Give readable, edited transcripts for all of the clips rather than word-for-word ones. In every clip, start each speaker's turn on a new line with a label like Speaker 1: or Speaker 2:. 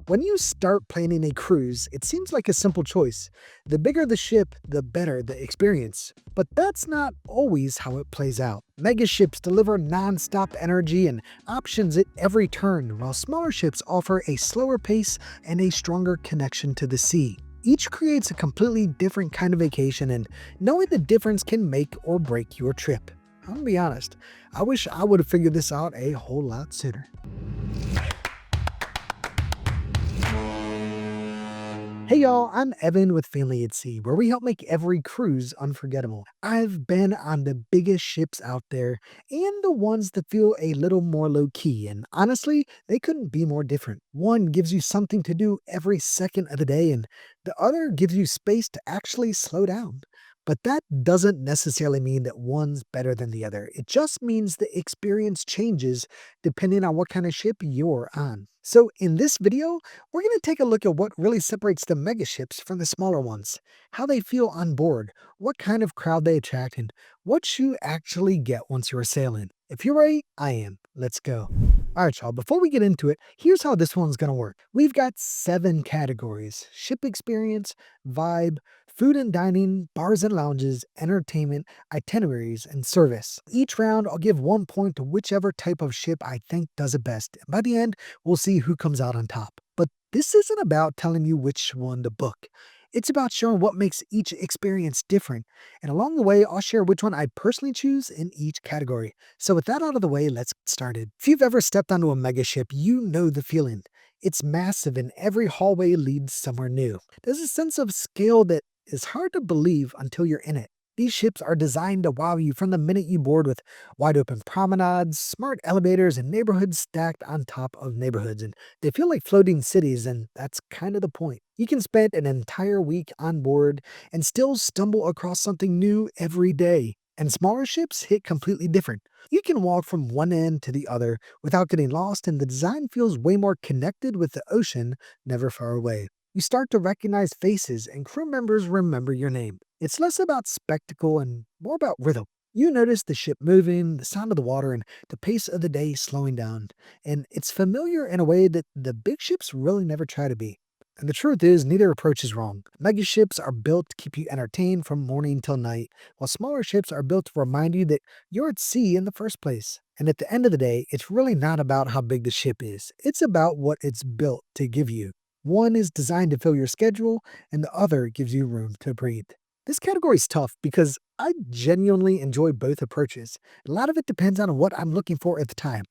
Speaker 1: When you start planning a cruise, it seems like a simple choice. The bigger the ship, the better the experience. But that's not always how it plays out. Mega ships deliver non-stop energy and options at every turn, while smaller ships offer a slower pace and a stronger connection to the sea. Each creates a completely different kind of vacation, and knowing the difference can make or break your trip. I'm gonna be honest, I wish I would have figured this out a whole lot sooner. Hey y'all, I'm Evan with Family at Sea, where we help make every cruise unforgettable. I've been on the biggest ships out there and the ones that feel a little more low key, and honestly, they couldn't be more different. One gives you something to do every second of the day, and the other gives you space to actually slow down. But that doesn't necessarily mean that one's better than the other. It just means the experience changes depending on what kind of ship you're on. So, in this video, we're going to take a look at what really separates the mega ships from the smaller ones, how they feel on board, what kind of crowd they attract, and what you actually get once you're sailing. If you're ready, I am. Let's go. Alright, y'all, before we get into it, here's how this one's going to work. We've got 7 categories: ship experience, vibe, food and dining, bars and lounges, entertainment, itineraries, and service. Each round, I'll give 1 point to whichever type of ship I think does it best. By the end, we'll see who comes out on top. But this isn't about telling you which one to book. It's about showing what makes each experience different. And along the way, I'll share which one I personally choose in each category. So with that out of the way, let's get started. If you've ever stepped onto a mega ship, you know the feeling. It's massive and every hallway leads somewhere new. There's a sense of scale that is hard to believe until you're in it. These ships are designed to wow you from the minute you board, with wide open promenades, smart elevators, and neighborhoods stacked on top of neighborhoods. And they feel like floating cities, and that's kind of the point. You can spend an entire week on board and still stumble across something new every day. And smaller ships hit completely different. You can walk from one end to the other without getting lost, and the design feels way more connected with the ocean, never far away. You start to recognize faces, and crew members remember your name. It's less about spectacle and more about rhythm. You notice the ship moving, the sound of the water, and the pace of the day slowing down. And it's familiar in a way that the big ships really never try to be. And the truth is, neither approach is wrong. Mega ships are built to keep you entertained from morning till night, while smaller ships are built to remind you that you're at sea in the first place. And at the end of the day, it's really not about how big the ship is. It's about what it's built to give you. One is designed to fill your schedule, and the other gives you room to breathe. This category is tough because I genuinely enjoy both approaches. A lot of it depends on what I'm looking for at the time.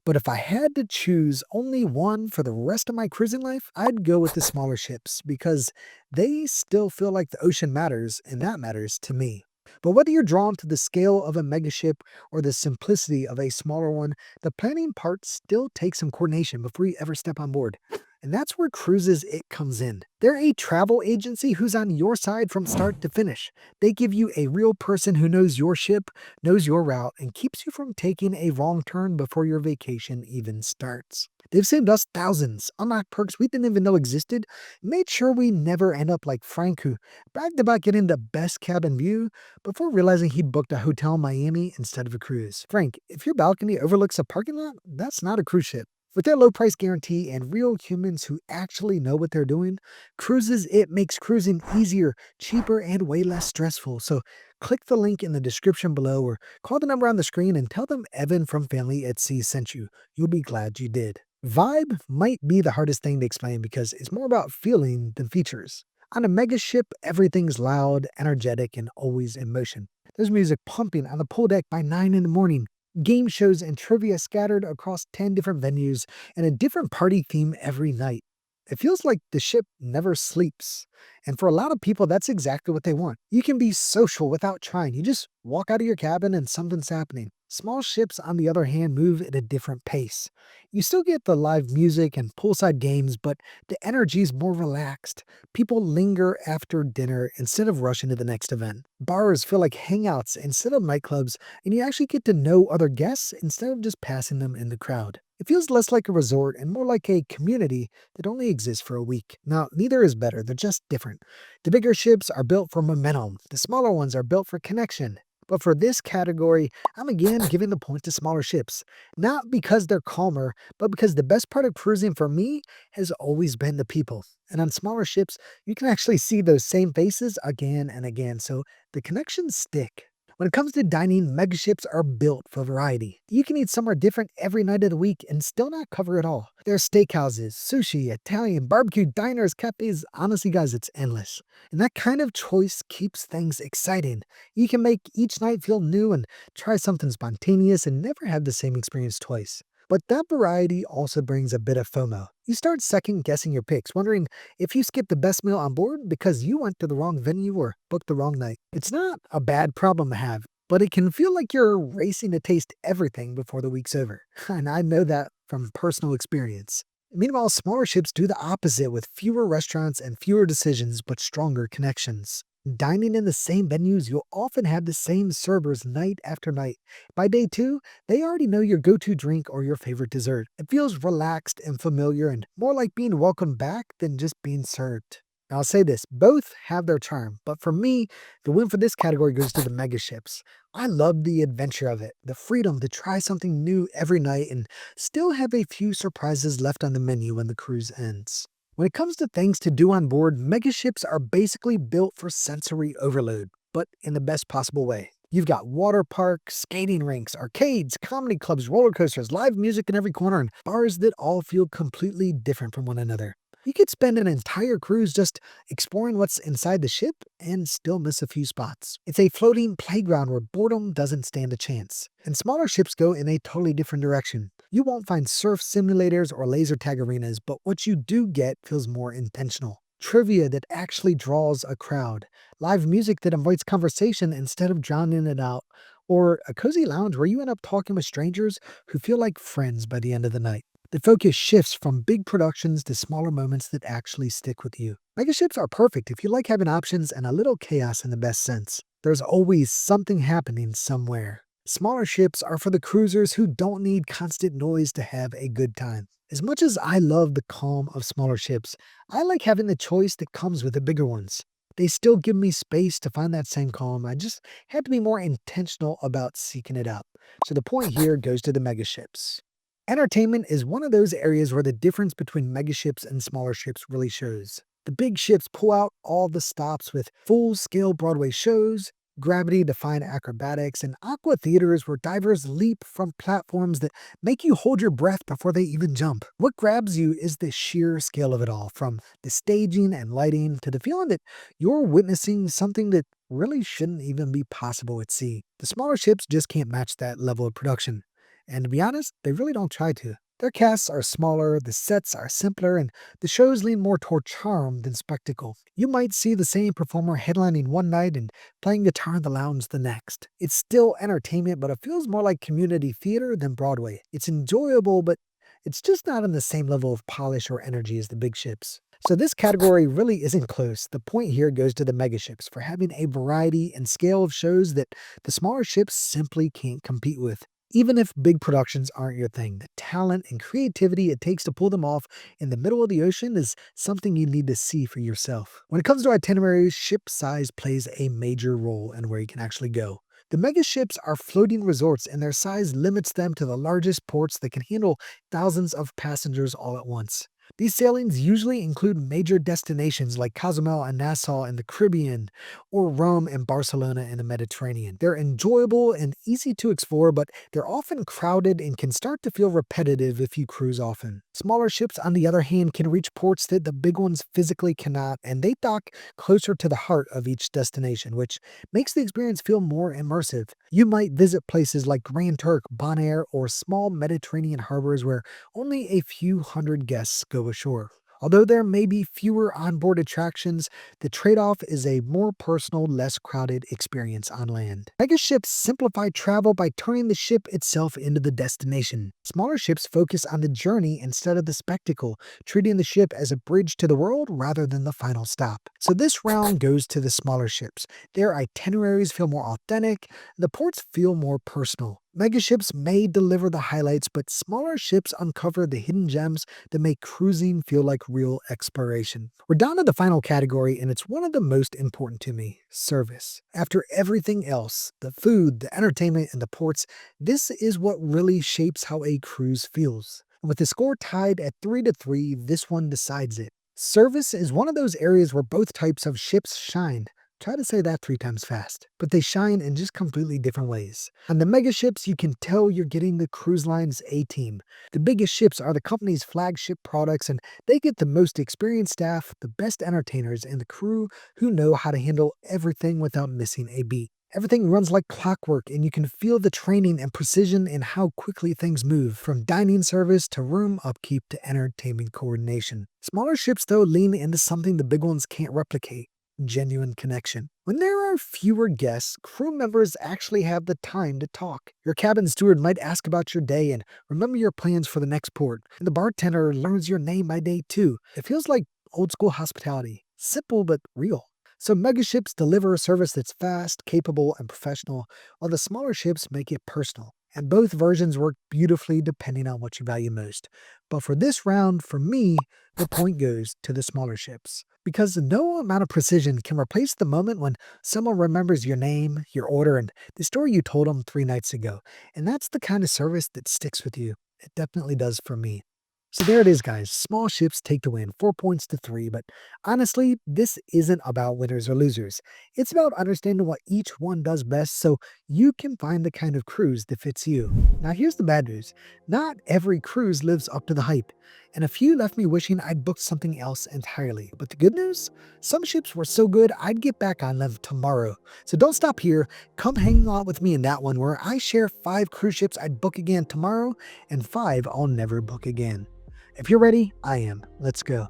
Speaker 1: But if I had to choose only one for the rest of my cruising life, I'd go with the smaller ships because they still feel like the ocean matters, and that matters to me. But whether you're drawn to the scale of a megaship or the simplicity of a smaller one, the planning part still takes some coordination before you ever step on board. And that's where Cruises It comes in. They're a travel agency who's on your side from start to finish. They give you a real person who knows your ship, knows your route, and keeps you from taking a wrong turn before your vacation even starts. They've saved us thousands, unlocked perks we didn't even know existed, made sure we never end up like Frank, who bragged about getting the best cabin view before realizing he booked a hotel in Miami instead of a cruise. Frank, if your balcony overlooks a parking lot, that's not a cruise ship. With their low price guarantee and real humans who actually know what they're doing, Cruises It makes cruising easier, cheaper, and way less stressful. So click the link in the description below or call the number on the screen and tell them Evan from Family at Sea sent you. You'll be glad you did. Vibe might be the hardest thing to explain because it's more about feeling than features. On a mega ship, everything's loud, energetic, and always in motion. There's music pumping on the pool deck by 9 in the morning, game shows and trivia scattered across 10 different venues, and a different party theme every night. It feels like the ship never sleeps. And for a lot of people, that's exactly what they want. You can be social without trying. You just walk out of your cabin and something's happening. Small ships, on the other hand, move at a different pace. You still get the live music and poolside games, but the energy is more relaxed. People linger after dinner instead of rushing to the next event. Bars feel like hangouts instead of nightclubs, and you actually get to know other guests instead of just passing them in the crowd. It feels less like a resort and more like a community that only exists for a week. Now, neither is better, they're just different. The bigger ships are built for momentum, the smaller ones are built for connection. But for this category, I'm again giving the point to smaller ships. Not because they're calmer, but because the best part of cruising for me has always been the people. And on smaller ships, you can actually see those same faces again and again, so the connections stick. When it comes to dining, megaships are built for variety. You can eat somewhere different every night of the week and still not cover it all. There are steakhouses, sushi, Italian, barbecue diners, cafes. Honestly, guys, it's endless. And that kind of choice keeps things exciting. You can make each night feel new and try something spontaneous and never have the same experience twice. But that variety also brings a bit of FOMO. You start second guessing your picks, wondering if you skipped the best meal on board because you went to the wrong venue or booked the wrong night. It's not a bad problem to have, but it can feel like you're racing to taste everything before the week's over. And I know that from personal experience. Meanwhile, smaller ships do the opposite with fewer restaurants and fewer decisions but stronger connections. Dining in the same venues, you'll often have the same servers night after night. By day two, they already know your go to drink or your favorite dessert. It feels relaxed and familiar and more like being welcomed back than just being served. Now, I'll say this, both have their charm, but for me, the win for this category goes to the mega ships. I love the adventure of it, the freedom to try something new every night and still have a few surprises left on the menu when the cruise ends. When it comes to things to do on board, megaships are basically built for sensory overload, but in the best possible way. You've got water parks, skating rinks, arcades, comedy clubs, roller coasters, live music in every corner, and bars that all feel completely different from one another. You could spend an entire cruise just exploring what's inside the ship and still miss a few spots. It's a floating playground where boredom doesn't stand a chance. And smaller ships go in a totally different direction. You won't find surf simulators or laser tag arenas, but what you do get feels more intentional. Trivia that actually draws a crowd, live music that invites conversation instead of drowning it out, or a cozy lounge where you end up talking with strangers who feel like friends by the end of the night. The focus shifts from big productions to smaller moments that actually stick with you. Megaships are perfect if you like having options and a little chaos in the best sense. There's always something happening somewhere. Smaller ships are for the cruisers who don't need constant noise to have a good time. As much as I love the calm of smaller ships, I like having the choice that comes with the bigger ones. They still give me space to find that same calm. I just have to be more intentional about seeking it out. So the point here goes to the megaships. Entertainment is one of those areas where the difference between megaships and smaller ships really shows. The big ships pull out all the stops with full-scale Broadway shows, gravity-defying acrobatics, and aqua theaters where divers leap from platforms that make you hold your breath before they even jump. What grabs you is the sheer scale of it all, from the staging and lighting to the feeling that you're witnessing something that really shouldn't even be possible at sea. The smaller ships just can't match that level of production. And to be honest, they really don't try to. Their casts are smaller, the sets are simpler, and the shows lean more toward charm than spectacle. You might see the same performer headlining one night and playing guitar in the lounge the next. It's still entertainment, but it feels more like community theater than Broadway. It's enjoyable, but it's just not on the same level of polish or energy as the big ships. So this category really isn't close. The point here goes to the megaships for having a variety and scale of shows that the smaller ships simply can't compete with. Even if big productions aren't your thing, the talent and creativity it takes to pull them off in the middle of the ocean is something you need to see for yourself. When it comes to itineraries, ship size plays a major role in where you can actually go. The megaships are floating resorts and their size limits them to the largest ports that can handle thousands of passengers all at once. These sailings usually include major destinations like Cozumel and Nassau in the Caribbean, or Rome and Barcelona in the Mediterranean. They're enjoyable and easy to explore, but they're often crowded and can start to feel repetitive if you cruise often. Smaller ships, on the other hand, can reach ports that the big ones physically cannot, and they dock closer to the heart of each destination, which makes the experience feel more immersive. You might visit places like Grand Turk, Bonaire, or small Mediterranean harbors where only a few hundred guests go ashore. Although there may be fewer onboard attractions, the trade-off is a more personal, less crowded experience on land. Mega ships simplify travel by turning the ship itself into the destination. Smaller ships focus on the journey instead of the spectacle, treating the ship as a bridge to the world rather than the final stop. So this round goes to the smaller ships. Their itineraries feel more authentic, the ports feel more personal. Mega ships may deliver the highlights, but smaller ships uncover the hidden gems that make cruising feel like real exploration. We're down to the final category, and it's one of the most important to me: service. After everything else, the food, the entertainment, and the ports, this is what really shapes how a cruise feels. And with the score tied at 3 to 3, this one decides it. Service is one of those areas where both types of ships shine. Try to say that 3 times fast. But they shine in just completely different ways. On the mega ships, you can tell you're getting the cruise line's A team. The biggest ships are the company's flagship products, and they get the most experienced staff, the best entertainers, and the crew who know how to handle everything without missing a beat. Everything runs like clockwork, and you can feel the training and precision in how quickly things move, from dining service to room upkeep to entertainment coordination. Smaller ships, though, lean into something the big ones can't replicate: genuine connection. When there are fewer guests, crew members actually have the time to talk. Your cabin steward might ask about your day and remember your plans for the next port, and the bartender learns your name by day 2. It feels like old school hospitality, simple but real. So mega ships deliver a service that's fast, capable, and professional, while the smaller ships make it personal. And both versions work beautifully depending on what you value most. But for this round, for me, the point goes to the smaller ships. Because no amount of precision can replace the moment when someone remembers your name, your order, and the story you told them 3 nights ago. And that's the kind of service that sticks with you. It definitely does for me. So there it is, guys. Small ships take the win, 4 points to 3. But honestly, this isn't about winners or losers. It's about understanding what each one does best so you can find the kind of cruise that fits you. Now, here's the bad news: not every cruise lives up to the hype, and a few left me wishing I'd booked something else entirely. But the good news? Some ships were so good I'd get back on them tomorrow. So don't stop here. Come hang out with me in that one where I share 5 cruise ships I'd book again tomorrow and 5 I'll never book again. If you're ready, I am. Let's go.